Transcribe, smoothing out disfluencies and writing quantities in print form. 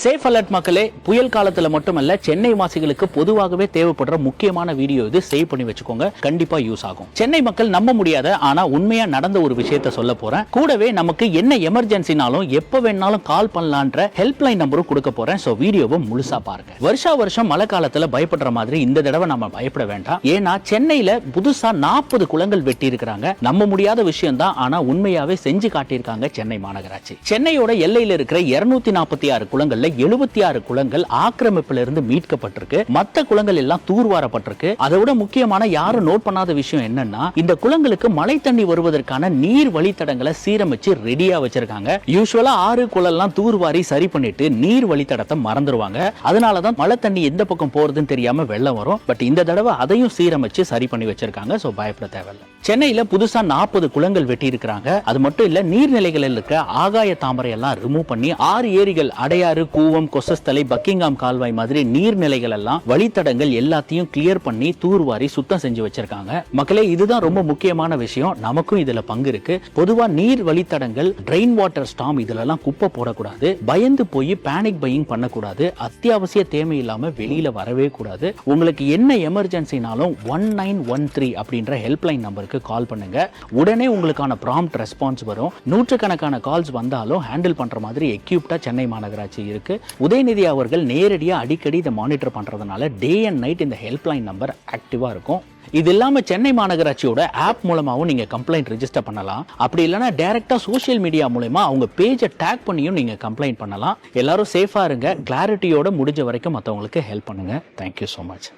Safe alert மக்களே, புயல் காலத்துல மட்டுமல்ல சென்னை வாசிகளுக்கு பொதுவாகவே தேவைப்படுற முக்கியமான வீடியோ இது. சேவ் பண்ணி வச்சுக்கோங்க, கண்டிப்பா யூஸ் ஆகும். சென்னை மக்கள் நம்ப முடியாத ஆனா உண்மையா நடந்த ஒரு விஷயத்தை சொல்ல போறேன். கூடவே நமக்கு என்ன எமர்ஜென்சினாலும் எப்ப வேணாலும் கால் பண்ணலான்ற ஹெல்ப்லைன் நம்பரும் கொடுக்க போறேன். சோ வீடியோவை முழுசா பாருங்க. வருஷம் மழை காலத்துல பயப்படுற மாதிரி இந்த தடவை நம்ம பயப்பட வேண்டாம். ஏன்னா சென்னையில புதுசா 40 குளங்கள் வெட்டி இருக்கிறாங்க. நம்ப முடியாத விஷயம் தான், ஆனா உண்மையாவே செஞ்சு காட்டியிருக்காங்க சென்னை மாநகராட்சி. சென்னையோட எல்லையில இருக்கிற 246 குளங்கள் 76 குளங்கள் ஆக்கிரமிப்பிலிருந்து மீட்கப்பட்டிருக்கு. மற்ற குளங்கள் எல்லாம் தூர்வாரப்பட்டிருக்கு. அதை விட முக்கியமான யாரும் நோட் பண்ணாத விஷயம் என்னன்னா, இந்த குளங்களுக்கு மழை தண்ணி வருவதற்கான நீர் வழித்தடங்களை சீரமைச்சு ரெடியா வச்சிருக்காங்க. யூசுவலா ஆறு குளம்லாம் தூர்வாரி சரி பண்ணிட்டு நீர் வழித்தடத்தை மறந்துடுவாங்க. அதனாலதான் மழை தண்ணி எந்த பக்கம் போறதுன்னு தெரியாம வெள்ளம் வரும். பட் இந்த தடவை அதையும் சீரமைச்சு சரி பண்ணி வச்சிருக்காங்க. சோ பயப்பட தேவையில்லை. சென்னையில புதுசா 40 குளங்கள் வெட்டி இருக்கிறாங்க. அது மட்டும் இல்ல, நீர்நிலைகளில் இருக்க ஆகாய தாமரை எல்லாம் ரிமூவ் பண்ணி 6 ஏரிகள் அடையாறு, கூவம், கொசஸ்தலை, பக்கிங்காம் கால்வாய் மாதிரி நீர்நிலைகள் எல்லாம் வழித்தடங்கள் எல்லாத்தையும் கிளியர் பண்ணி தூர்வாரி சுத்தம் செஞ்சு வச்சிருக்காங்க. மக்களே, இதுதான் ரொம்ப முக்கியமான விஷயம். நமக்கும் இதுல பங்கு இருக்கு. பொதுவா நீர் வழித்தடங்கள், ட்ரெயின் வாட்டர் ஸ்டாம் இதுல எல்லாம் குப்பை போடக்கூடாது. பயந்து போய் பேனிக் பையிங் பண்ணக்கூடாது. அத்தியாவசிய தேவை இல்லாம வெளியில வரவே கூடாது. உங்களுக்கு என்ன எமர்ஜென்சினாலும் 1913 அப்படின்ற ஹெல்ப்லைன் நம்பருக்கு கால் பண்ணுங்க. உடனே உங்களுக்கான ப்ராம்ப்ட் ரெஸ்பான்ஸ் வரும். நூற்றுக்கணக்கான கால்ஸ் வந்தாலும் ஹேண்டில் பண்ற மாதிரி எக்யூப்டா சென்னை மாநகராட்சி இருக்கு. உதயநிதி அவர்கள் நேரடியா அடிக்கடி இதை மானிட்டர் பண்றதுனால டே அண்ட் நைட் இந்த ஹெல்ப்லைன் நம்பர் ஆக்டிவா இருக்கும். இது இல்லாம சென்னை மாநகராட்சியோட ஆப் மூலமாவும் நீங்க கம்ப்ளைண்ட் ரெஜிஸ்டர் பண்ணலாம். அப்படி இல்லைன்னா டைரக்டா சோசியல் மீடியா மூலமா அவங்க பேஜை டேக் பண்ணியும் நீங்க கம்ப்ளைண்ட் பண்ணலாம். எல்லாரும் சேஃபா இருங்க. கிளாரிட்டியோட முடிஞ்ச வரைக்கும் மற்றவங்களுக்கு ஹெல்ப் பண்ணுங்க. Thank you so much.